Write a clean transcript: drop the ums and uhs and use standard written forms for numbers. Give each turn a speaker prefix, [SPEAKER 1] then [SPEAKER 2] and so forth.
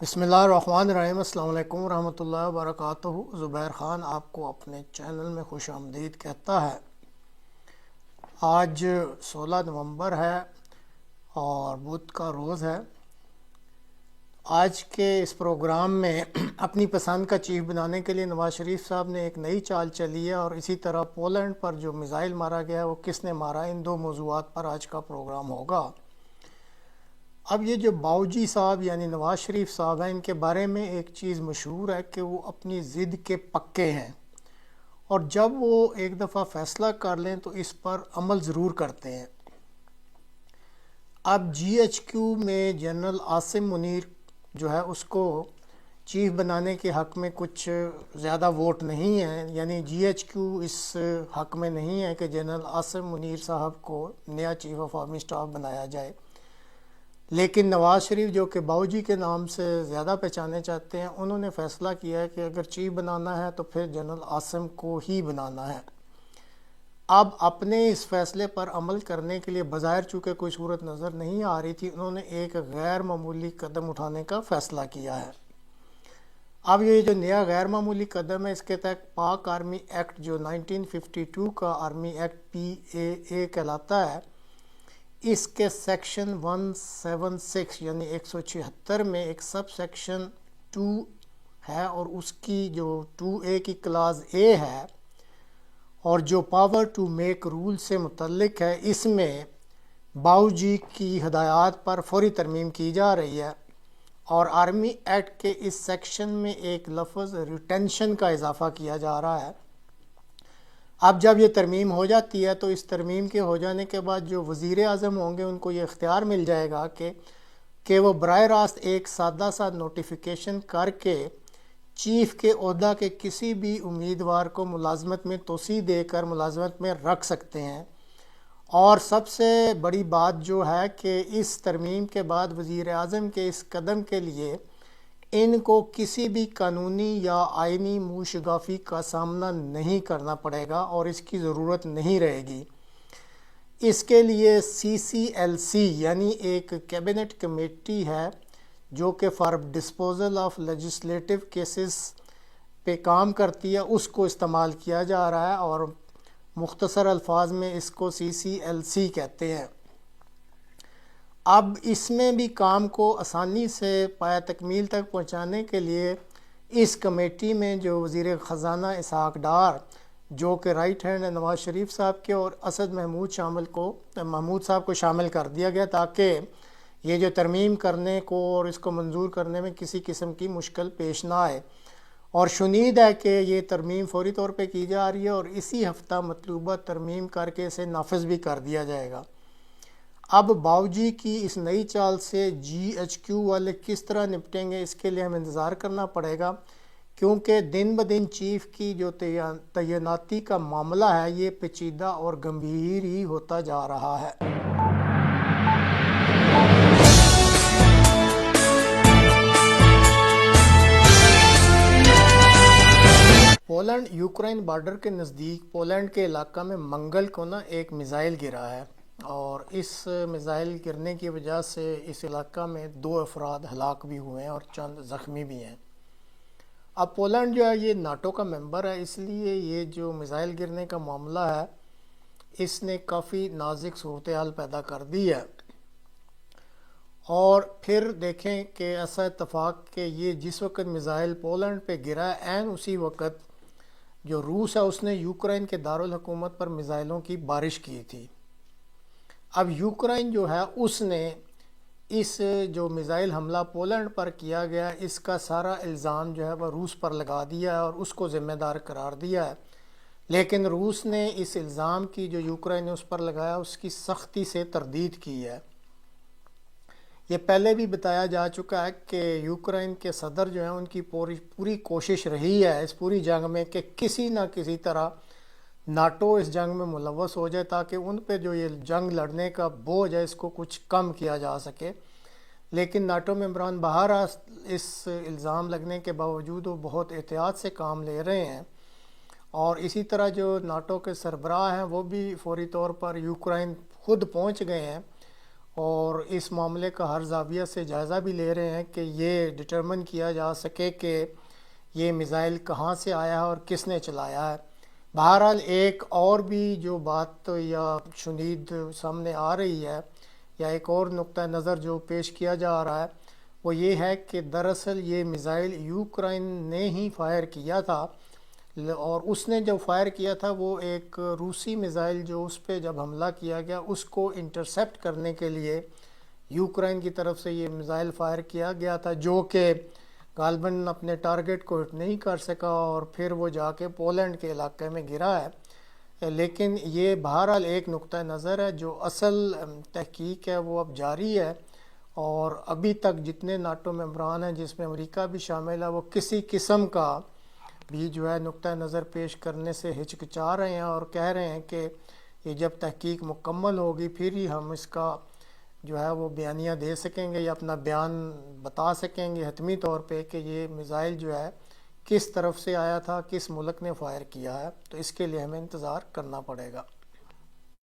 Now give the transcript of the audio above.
[SPEAKER 1] بسم اللہ الرحمن الرحیم۔ السلام علیکم ورحمۃ اللہ وبرکاتہ۔ زبیر خان آپ کو اپنے چینل میں خوش آمدید کہتا ہے۔ آج 16 نومبر ہے اور بدھ کا روز ہے۔ آج کے اس پروگرام میں اپنی پسند کا چیف بنانے کے لیے نواز شریف صاحب نے ایک نئی چال چلی ہے، اور اسی طرح پولینڈ پر جو میزائل مارا گیا ہے وہ کس نے مارا، ان دو موضوعات پر آج کا پروگرام ہوگا۔ اب یہ جو باؤجی صاحب یعنی نواز شریف صاحب ہیں، ان کے بارے میں ایک چیز مشہور ہے کہ وہ اپنی ضد کے پکے ہیں، اور جب وہ ایک دفعہ فیصلہ کر لیں تو اس پر عمل ضرور کرتے ہیں۔ اب جی ایچ کیو میں جنرل عاصم منیر جو ہے اس کو چیف بنانے کے حق میں کچھ زیادہ ووٹ نہیں ہیں، یعنی جی ایچ کیو اس حق میں نہیں ہے کہ جنرل عاصم منیر صاحب کو نیا چیف آف آرمی اسٹاف بنایا جائے، لیکن نواز شریف جو کہ باؤجی کے نام سے زیادہ پہچانے چاہتے ہیں، انہوں نے فیصلہ کیا ہے کہ اگر چیف بنانا ہے تو پھر جنرل عاصم کو ہی بنانا ہے۔ اب اپنے اس فیصلے پر عمل کرنے کے لیے بظاہر چونکہ کوئی صورت نظر نہیں آ رہی تھی، انہوں نے ایک غیر معمولی قدم اٹھانے کا فیصلہ کیا ہے۔ اب یہ جو نیا غیر معمولی قدم ہے، اس کے تحت پاک آرمی ایکٹ جو 1952 کا آرمی ایکٹ PAA کہلاتا ہے، اس کے سیکشن 176 یعنی 176 میں ایک سب سیکشن 2 ہے، اور اس کی جو 2A کی کلاز A ہے، اور جو پاور ٹو میک رول سے متعلق ہے، اس میں باؤجی کی ہدایات پر فوری ترمیم کی جا رہی ہے، اور آرمی ایکٹ کے اس سیکشن میں ایک لفظ ریٹینشن کا اضافہ کیا جا رہا ہے۔ اب جب یہ ترمیم ہو جاتی ہے تو اس ترمیم کے ہو جانے کے بعد جو وزیر اعظم ہوں گے ان کو یہ اختیار مل جائے گا کہ وہ براہ راست ایک سادہ سا نوٹیفیکیشن کر کے چیف کے عہدہ کے کسی بھی امیدوار کو ملازمت میں توسیع دے کر ملازمت میں رکھ سکتے ہیں۔ اور سب سے بڑی بات جو ہے کہ اس ترمیم کے بعد وزیر اعظم کے اس قدم کے لیے ان کو کسی بھی قانونی یا آئینی موشگافی کا سامنا نہیں کرنا پڑے گا، اور اس کی ضرورت نہیں رہے گی۔ اس کے لیے CCLC یعنی ایک کیبنٹ کمیٹی ہے جو کہ for disposal of legislative cases پہ کام کرتی ہے، اس کو استعمال کیا جا رہا ہے، اور مختصر الفاظ میں اس کو CCLC کہتے ہیں۔ اب اس میں بھی کام کو آسانی سے پایہ تکمیل تک پہنچانے کے لیے اس کمیٹی میں جو وزیر خزانہ اسحاق ڈار جو کہ رائٹ ہینڈ ہے نواز شریف صاحب کے، اور اسد محمود صاحب کو شامل کر دیا گیا، تاکہ یہ جو ترمیم کرنے کو اور اس کو منظور کرنے میں کسی قسم کی مشکل پیش نہ آئے۔ اور شنید ہے کہ یہ ترمیم فوری طور پہ کی جا رہی ہے، اور اسی ہفتہ مطلوبہ ترمیم کر کے اسے نافذ بھی کر دیا جائے گا۔ اب باؤجی کی اس نئی چال سے GHQ والے کس طرح نپٹیں گے، اس کے لیے ہمیں انتظار کرنا پڑے گا، کیونکہ دن بدن چیف کی جو تعیناتی کا معاملہ ہے یہ پیچیدہ اور گمبھیر ہی ہوتا جا رہا ہے۔ پولینڈ یوکرین بارڈر کے نزدیک پولینڈ کے علاقہ میں منگل کو ایک میزائل گرا ہے، اور اس میزائل گرنے کی وجہ سے اس علاقہ میں 2 افراد ہلاک بھی ہوئے ہیں اور چند زخمی بھی ہیں۔ اب پولینڈ جو ہے یہ ناٹو کا ممبر ہے، اس لیے یہ جو میزائل گرنے کا معاملہ ہے اس نے کافی نازک صورتحال پیدا کر دی ہے۔ اور پھر دیکھیں کہ ایسا اتفاق کہ یہ جس وقت میزائل پولینڈ پہ گرا ہے، عین اسی وقت جو روس ہے اس نے یوکرین کے دارالحکومت پر میزائلوں کی بارش کی تھی۔ اب یوکرین جو ہے اس نے اس جو میزائل حملہ پولینڈ پر کیا گیا، اس کا سارا الزام جو ہے وہ روس پر لگا دیا ہے اور اس کو ذمہ دار قرار دیا ہے، لیکن روس نے اس الزام کی جو یوکرین نے اس پر لگایا اس کی سختی سے تردید کی ہے۔ یہ پہلے بھی بتایا جا چکا ہے کہ یوکرین کے صدر جو ہیں ان کی پوری کوشش رہی ہے اس پوری جنگ میں کہ کسی نہ کسی طرح ناٹو اس جنگ میں ملوث ہو جائے، تاکہ ان پہ جو یہ جنگ لڑنے کا بوجھ ہے اس کو کچھ کم کیا جا سکے، لیکن ناٹو ممبران باہر اس الزام لگنے کے باوجود وہ بہت احتیاط سے کام لے رہے ہیں، اور اسی طرح جو ناٹو کے سربراہ ہیں وہ بھی فوری طور پر یوکرین خود پہنچ گئے ہیں، اور اس معاملے کا ہر زاویہ سے جائزہ بھی لے رہے ہیں کہ یہ ڈٹرمن کیا جا سکے کہ یہ میزائل کہاں سے آیا ہے اور کس نے چلایا ہے۔ بہرحال ایک اور بھی جو بات یا شنید سامنے آ رہی ہے یا ایک اور نقطہ نظر جو پیش کیا جا رہا ہے وہ یہ ہے کہ دراصل یہ میزائل یوکرائن نے ہی فائر کیا تھا، اور اس نے جو فائر کیا تھا وہ ایک روسی میزائل جو اس پہ جب حملہ کیا گیا اس کو انٹرسیپٹ کرنے کے لیے یوکرائن کی طرف سے یہ میزائل فائر کیا گیا تھا، جو کہ غالباً اپنے ٹارگٹ کو ہٹ نہیں کر سکا اور پھر وہ جا کے پولینڈ کے علاقے میں گرا ہے۔ لیکن یہ بہرحال ایک نقطہ نظر ہے، جو اصل تحقیق ہے وہ اب جاری ہے، اور ابھی تک جتنے ناٹو ممبران ہیں جس میں امریکہ بھی شامل ہے وہ کسی قسم کا بھی جو ہے نقطہ نظر پیش کرنے سے ہچکچا رہے ہیں اور کہہ رہے ہیں کہ یہ جب تحقیق مکمل ہوگی پھر ہی ہم اس کا جو ہے وہ بیانیہ دے سکیں گے یا اپنا بیان بتا سکیں گے حتمی طور پہ کہ یہ میزائل جو ہے کس طرف سے آیا تھا، کس ملک نے فائر کیا ہے۔ تو اس کے لیے ہمیں انتظار کرنا پڑے گا۔